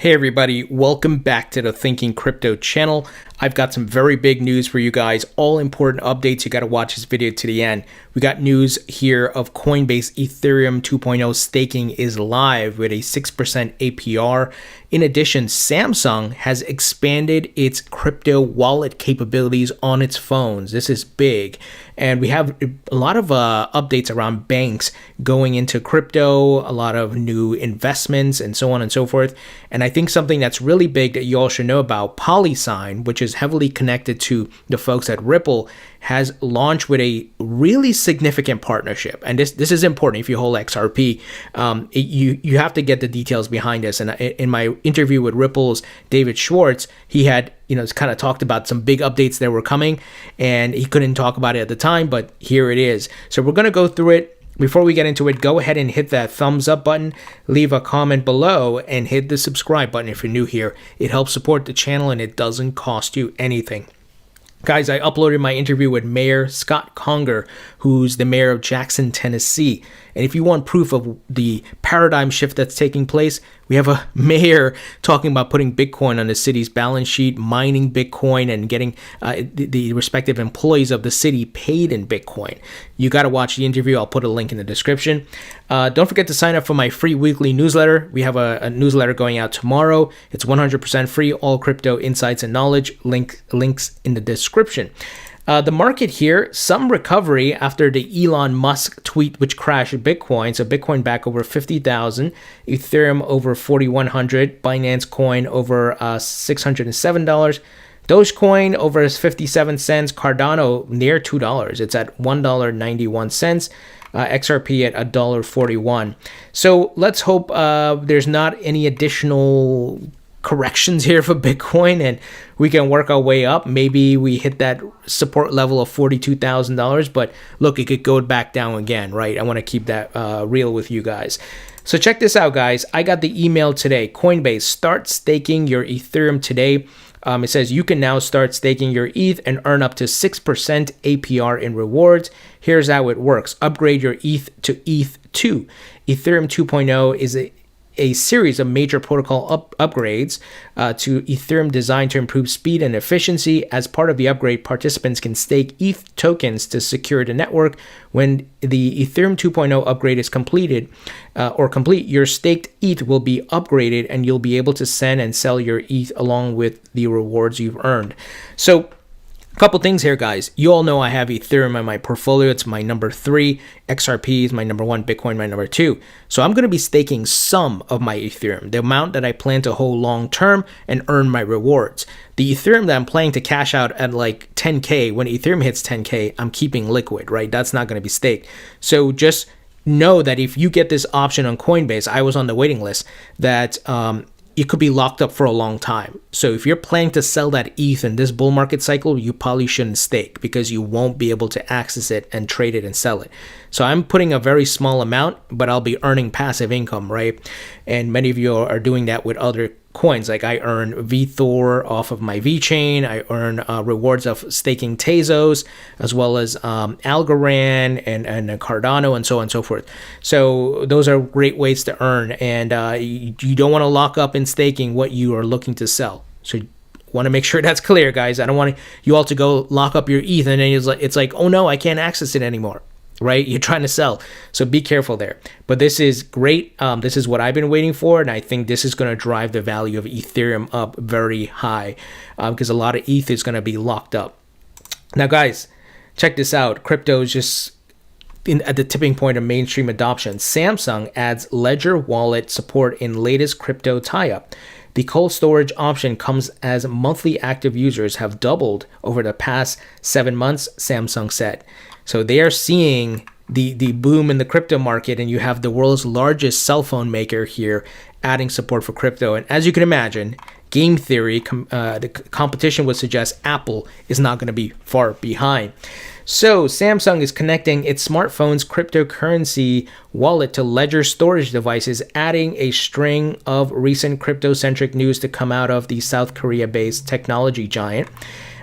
Hey everybody, welcome back to the Thinking Crypto channel. I've got some very big news for you guys, all important updates. You got to watch this video to the end. We got news here of Coinbase Ethereum 2.0 staking is live with a 6% APR. In addition, Samsung has expanded its crypto wallet capabilities on its phones. This is big. And we have a lot of updates around banks going into crypto, a lot of new investments and so on and so forth. And I think something that's really big that you all should know about, Polysign, which is heavily connected to the folks at Ripple, has launched with a really significant partnership. And this is important if you hold XRP. You have to get the details behind this. And in my interview with Ripple's David Schwartz, he had kind of talked about some big updates that were coming, and he couldn't talk about it at the time, but here it is. So we're going to go through it. Before we get into it, go ahead and hit that thumbs up button, leave a comment below, and hit the subscribe button if you're new here. It helps support the channel and it doesn't cost you anything. Guys, I uploaded my interview with Mayor Scott Conger, who's the mayor of Jackson, Tennessee. And if you want proof of the paradigm shift that's taking place, we have a mayor talking about putting Bitcoin on the city's balance sheet, mining Bitcoin, and getting the respective employees of the city paid in Bitcoin. You got to watch the interview. I'll put a link in the description. Don't forget to sign up for my free weekly newsletter. We have a newsletter going out tomorrow. It's 100% free, all crypto insights and knowledge. Links in the description. The market here, some recovery after the Elon Musk tweet, which crashed Bitcoin. So Bitcoin back over 50,000, Ethereum over 4,100, Binance Coin over $607, Dogecoin over 57 cents, Cardano near $2. It's at $1.91. XRP at $1.41. So let's hope there's not any additional corrections here for Bitcoin and we can work our way up. Maybe we hit that support level of $42,000, but look, it could go back down again, right? I want to keep that real with you guys. So check this out, guys. I got the email today. Coinbase, start staking your Ethereum today. It says you can now start staking your ETH and earn up to 6% APR in rewards. Here's how it works. Upgrade your ETH to ETH2. Ethereum 2.0 is a series of major protocol upgrades to Ethereum designed to improve speed and efficiency. As part of the upgrade, participants can stake ETH tokens to secure the network. When the Ethereum 2.0 upgrade is complete, your staked ETH will be upgraded and you'll be able to send and sell your ETH along with the rewards you've earned. So couple things here, guys. You all know I have Ethereum in my portfolio. It's my number 3. XRP is my number 1. Bitcoin my number 2. So I'm going to be staking some of my Ethereum, the amount that I plan to hold long term and earn my rewards. The Ethereum that I'm planning to cash out at like 10K, when Ethereum hits 10K, I'm keeping liquid, right? That's not going to be staked. So just know that if you get this option on Coinbase, I was on the waiting list, that it could be locked up for a long time. So if you're planning to sell that ETH in this bull market cycle, you probably shouldn't stake because you won't be able to access it and trade it and sell it. So I'm putting a very small amount, but I'll be earning passive income, right? And many of you are doing that with other coins. Like I earn VThor off of my VeChain. I earn rewards of staking Tezos, as well as Algorand and Cardano and so on and so forth. So those are great ways to earn. And you don't want to lock up in staking what you are looking to sell. So want to make sure that's clear, guys. I don't want you all to go lock up your ETH and then it's like, oh no, I can't access it anymore. Right? You're trying to sell. So be careful there. But this is great. This is what I've been waiting for. And I think this is going to drive the value of Ethereum up very high because a lot of ETH is going to be locked up. Now, guys, check this out. Crypto is just at the tipping point of mainstream adoption. Samsung adds Ledger wallet support in latest crypto tie-up. The cold storage option comes as monthly active users have doubled over the past 7 months, Samsung said. So they are seeing the boom in the crypto market, and you have the world's largest cell phone maker here adding support for crypto. And as you can imagine, game theory, the competition would suggest Apple is not going to be far behind. So Samsung is connecting its smartphone's cryptocurrency wallet to Ledger storage devices, adding a string of recent crypto-centric news to come out of the South Korea-based technology giant.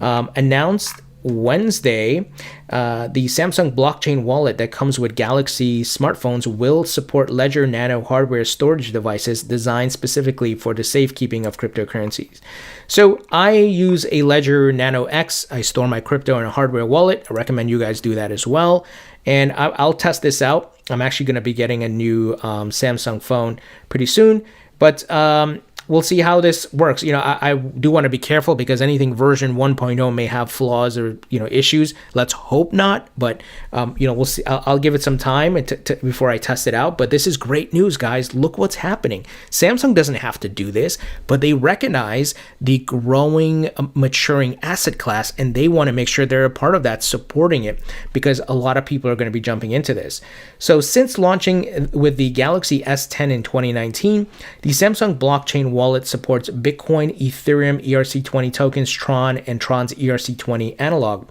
Announced Wednesday, the Samsung blockchain wallet that comes with Galaxy smartphones will support Ledger Nano hardware storage devices designed specifically for the safekeeping of cryptocurrencies. So I use a Ledger Nano X. I store my crypto in a hardware wallet. I recommend you guys do that as well. And I'll test this out. I'm actually going to be getting a new Samsung phone pretty soon. But we'll see how this works. I do want to be careful because anything version 1.0 may have flaws or, issues. Let's hope not. But, we'll see. I'll give it some time before I test it out. But this is great news, guys. Look what's happening. Samsung doesn't have to do this, but they recognize the growing, maturing asset class, and they want to make sure they're a part of that, supporting it, because a lot of people are going to be jumping into this. So since launching with the Galaxy S10 in 2019, the Samsung blockchain wallet supports Bitcoin, Ethereum, ERC20 tokens, Tron, and Tron's ERC20 analog.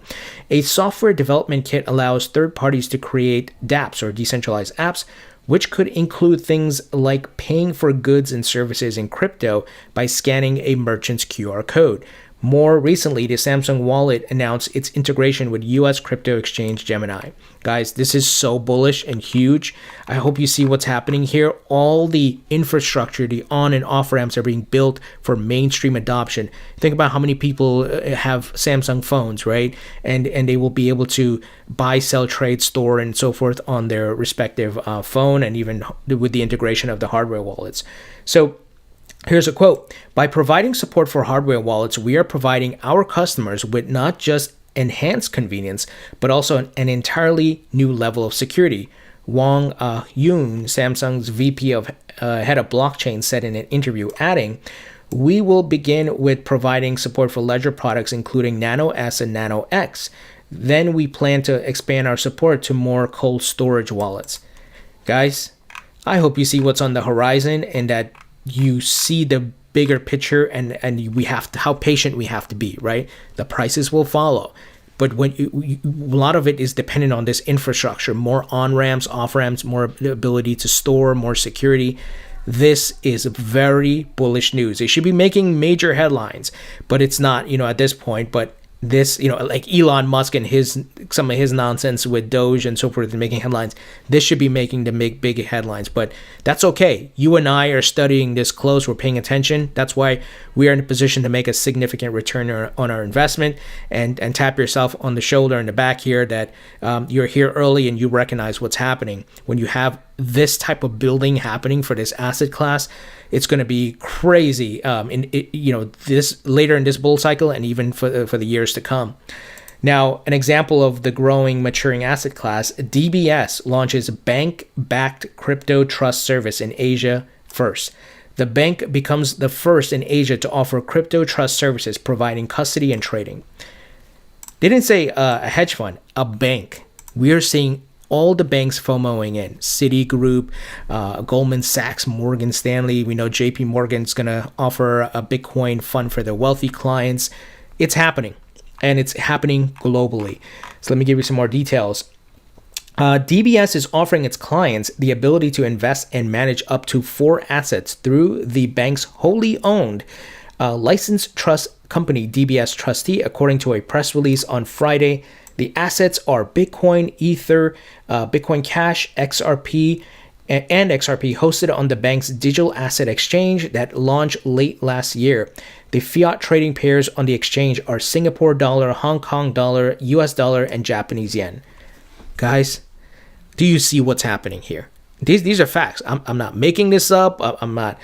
A software development kit allows third parties to create dApps, or decentralized apps, which could include things like paying for goods and services in crypto by scanning a merchant's QR code. More recently, the Samsung wallet announced its integration with US crypto exchange Gemini. Guys, this is so bullish and huge. I hope you see what's happening here. All the infrastructure, the on and off ramps are being built for mainstream adoption. Think about how many people have Samsung phones, right? And they will be able to buy, sell, trade, store, and so forth on their respective phone, and even with the integration of the hardware wallets. So here's a quote. By providing support for hardware wallets, we are providing our customers with not just enhanced convenience, but also an entirely new level of security. Wang Yun, Samsung's VP of head of blockchain, said in an interview, adding, "We will begin with providing support for Ledger products, including Nano S and Nano X. Then we plan to expand our support to more cold storage wallets." Guys, I hope you see what's on the horizon and that you see the bigger picture, and we have to, how patient we have to be, right? The prices will follow, but when a lot of it is dependent on this infrastructure, more on ramps, off ramps, more ability to store, more security. This is very bullish news. They should be making major headlines, but it's not, at this point. But this, like Elon Musk and some of his nonsense with Doge and so forth and making headlines, this should be making the big headlines, but that's okay. You and I are studying this close. We're paying attention. That's why we are in a position to make a significant return on our investment, and tap yourself on the shoulder and the back here that you're here early and you recognize what's happening. When you have this type of building happening for this asset class, it's going to be crazy this later in this bull cycle, and even for the years to come. Now, an example of the growing, maturing asset class, DBS launches bank-backed crypto trust service in Asia first. The bank becomes the first in Asia to offer crypto trust services, providing custody and trading. They didn't say a hedge fund, a bank. We are seeing all the banks FOMOing in. Citigroup, Goldman Sachs, Morgan Stanley. We know JP Morgan's going to offer a Bitcoin fund for their wealthy clients. It's happening, and it's happening globally. So let me give you some more details. DBS is offering its clients the ability to invest and manage up to 4 assets through the bank's wholly owned licensed trust company, DBS Trustee, according to a press release on Friday. The assets are Bitcoin, Ether, Bitcoin Cash, XRP, and XRP, hosted on the bank's digital asset exchange that launched late last year. The fiat trading pairs on the exchange are Singapore dollar, Hong Kong dollar, US dollar, and Japanese yen. Guys, do you see what's happening here? These are facts. I'm not making this up. I'm not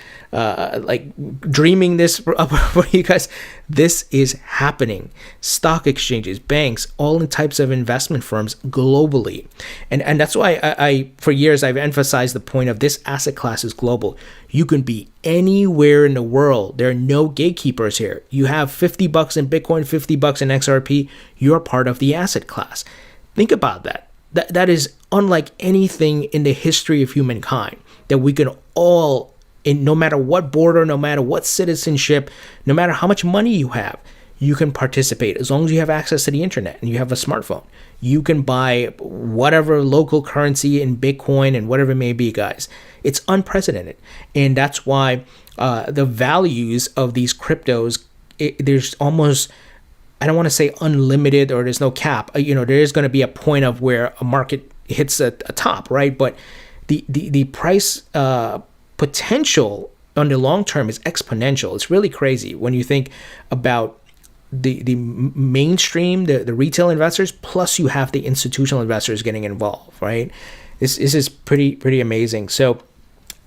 dreaming this up for you guys. This is happening. Stock exchanges, banks, all in types of investment firms globally. And that's why I for years I've emphasized the point of this asset class is global. You can be anywhere in the world. There are no gatekeepers here. You have $50 in Bitcoin, $50 in XRP. You're part of the asset class. Think about that. That is unlike anything in the history of humankind, that we can all, no matter what border, no matter what citizenship, no matter how much money you have, you can participate. As long as you have access to the internet and you have a smartphone, you can buy whatever local currency in Bitcoin and whatever it may be, guys. It's unprecedented. And that's why the values of these cryptos, there's almost I don't want to say unlimited or there's no cap. There is going to be a point of where a market hits a top, right? But the price potential on the long term is exponential. It's really crazy when you think about the mainstream, the retail investors, plus you have the institutional investors getting involved, right? This is pretty amazing. So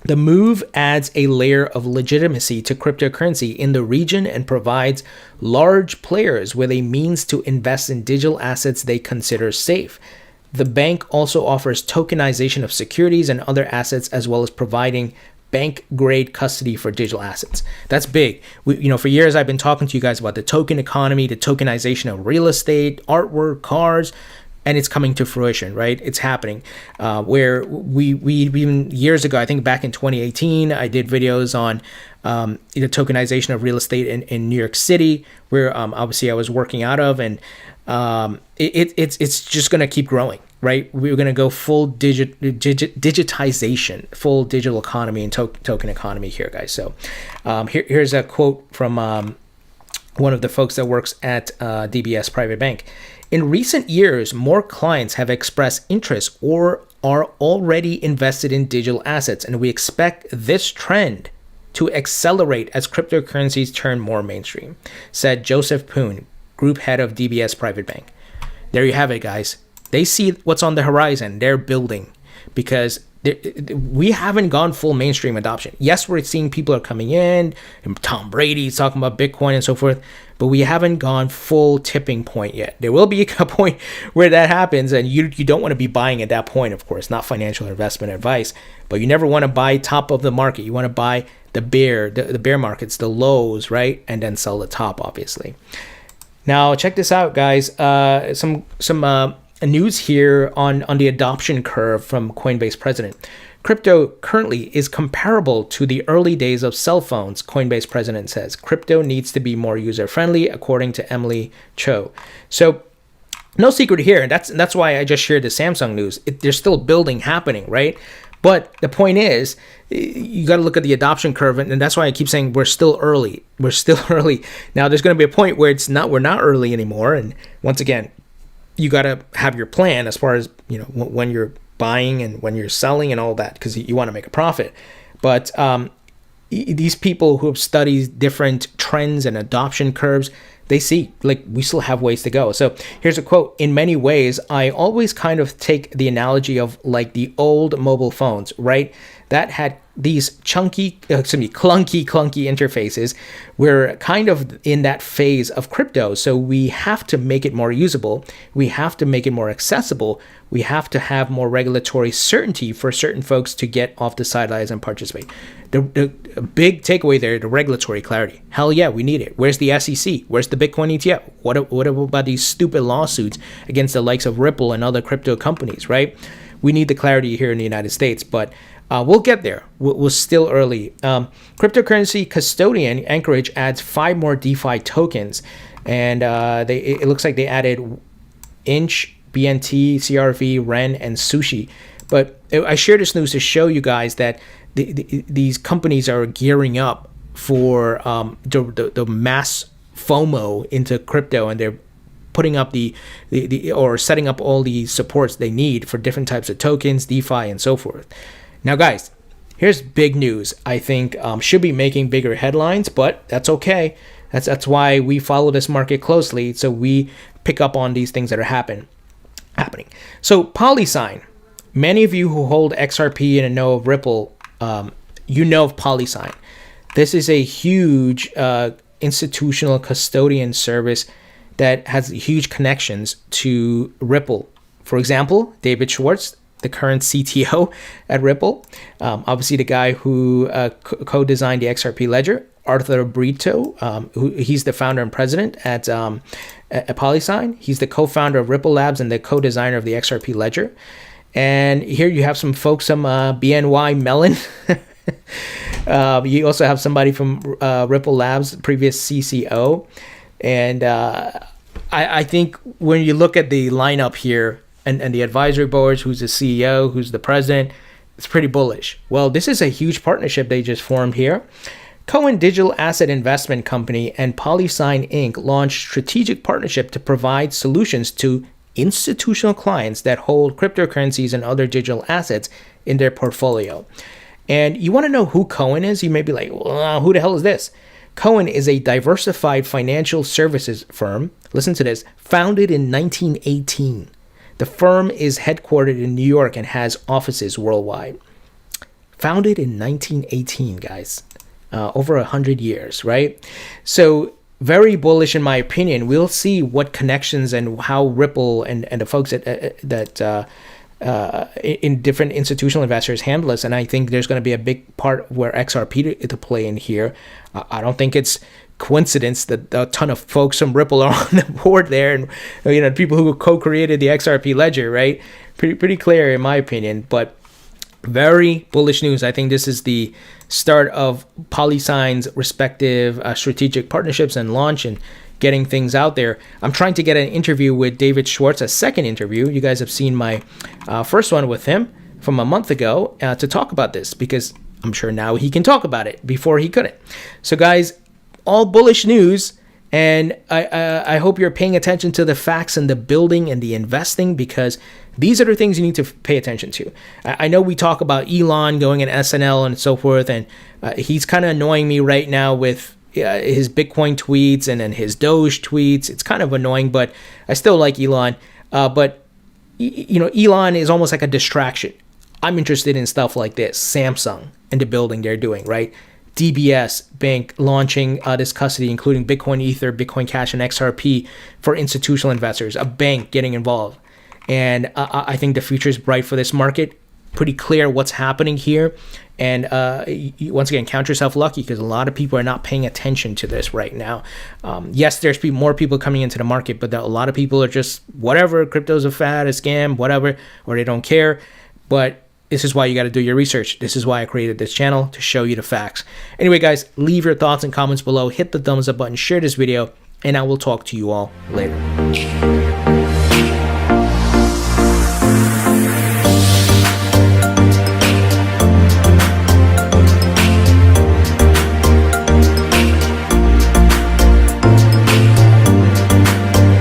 the move adds a layer of legitimacy to cryptocurrency in the region and provides large players with a means to invest in digital assets they consider safe. The bank also offers tokenization of securities and other assets, as well as providing bank-grade custody for digital assets. That's big. For years I've been talking to you guys about the token economy, the tokenization of real estate, artwork, cars, and it's coming to fruition, right? It's happening. Where we even years ago, I think back in 2018, I did videos on the tokenization of real estate in New York City, where obviously I was working out of, and it's just going to keep growing, right? We're going to go full digitization, full digital economy and token economy here, guys. So here's a quote from one of the folks that works at DBS Private Bank. In recent years, more clients have expressed interest or are already invested in digital assets, and we expect this trend to accelerate as cryptocurrencies turn more mainstream, said Joseph Poon, group head of DBS Private Bank. There you have it, guys. They see what's on the horizon. They're building because we haven't gone full mainstream adoption. Yes, we're seeing people are coming in, and Tom Brady's talking about Bitcoin and so forth, but we haven't gone full tipping point yet. There will be a point where that happens, and you don't want to be buying at that point, of course, not financial investment advice, but you never want to buy top of the market. You want to buy the bear markets, the lows, right? And then sell the top, obviously. Now, check this out, guys. Some news here on the adoption curve from Coinbase president. Crypto currently is comparable to the early days of cell phones, Coinbase president says. Crypto needs to be more user-friendly, according to Emily Cho. So, no secret here, and that's why I just shared the Samsung news. There's still building happening, right? But the point is, you got to look at the adoption curve, and that's why I keep saying we're still early. We're still early. Now, there's going to be a point where we're not early anymore, and once again, you got to have your plan as far as, when you're buying and when you're selling and all that, because you want to make a profit. But these people who have studied different trends and adoption curves, they see we still have ways to go. So here's a quote. In many ways, I always kind of take the analogy of the old mobile phones, right? That had these clunky interfaces. We're kind of in that phase of crypto. So we have to make it more usable. We have to make it more accessible. We have to have more regulatory certainty for certain folks to get off the sidelines and participate. The big takeaway there, the regulatory clarity. Hell yeah, we need it. Where's the SEC? Where's the Bitcoin ETF? What about these stupid lawsuits against the likes of Ripple and other crypto companies, right? We need the clarity here in the United States, but we'll get there. We're still early. Cryptocurrency custodian Anchorage adds 5 more DeFi tokens, and it looks like they added Inch, BNT, CRV, Ren, and Sushi. But I share this news to show you guys that these companies are gearing up for the mass FOMO into crypto, and they're putting up or setting up all the supports they need for different types of tokens, DeFi, and so forth. Now, guys, here's big news. I think should be making bigger headlines, but that's okay. That's why we follow this market closely, so we pick up on these things that are happening. So Polysign, many of you who hold XRP and know of Ripple, you know of Polysign. This is a huge institutional custodian service that has huge connections to Ripple. For example, David Schwartz, the current CTO at Ripple, obviously the guy who co-designed the XRP ledger, Arthur Brito, he's the founder and president at Polysign. He's the co-founder of Ripple Labs and the co-designer of the XRP ledger. And here you have some folks from BNY Mellon. You also have somebody from Ripple Labs, previous CCO. And I think when you look at the lineup here and the advisory boards, who's the CEO, who's the president, it's pretty bullish. Well, this is a huge partnership they just formed here. Cowen Digital Asset Investment Company and Polysign Inc. launched strategic partnership to provide solutions to institutional clients that hold cryptocurrencies and other digital assets in their portfolio. And you want to know who Cowen is? You may be like, well, who the hell is this? Cowen is a diversified financial services firm. Listen to this. Founded in 1918. The firm is headquartered in New York and has offices worldwide. Founded in 1918, guys. Over 100 years, right? So very bullish in my opinion. We'll see what connections and how Ripple and the folks that in different institutional investors handle this. And I think there's going to be a big part where XRP to play in here. I don't think it's coincidence that a ton of folks from Ripple are on the board there, and people who co-created the XRP ledger, right? Pretty clear in my opinion, but very bullish news. I think this is the start of Polysign's respective strategic partnerships and launch and getting things out there. I'm trying to get an interview with David Schwartz, a second interview. You guys have seen my first one with him from a month ago to talk about this, because I'm sure now he can talk about it. Before he couldn't. So guys, all bullish news. And I hope you're paying attention to the facts and the building and the investing, because these are the things you need to pay attention to. I know we talk about Elon going in SNL and so forth, and he's kind of annoying me right now with his Bitcoin tweets and then his Doge tweets. It's kind of annoying, but I still like Elon. But Elon is almost like a distraction. I'm interested in stuff like this. Samsung and the building they're doing, right? DBS Bank launching this custody, including Bitcoin, Ether, Bitcoin Cash, and XRP for institutional investors. A bank getting involved. And I think the future is bright for this market. Pretty clear what's happening here. And once again, count yourself lucky, because a lot of people are not paying attention to this right now. Yes, there's more people coming into the market, but a lot of people are just, whatever, crypto's a fad, a scam, whatever, or they don't care. But this is why you got to do your research. This is why I created this channel, to show you the facts. Anyway, guys, leave your thoughts and comments below. Hit the thumbs up button, share this video, and I will talk to you all later.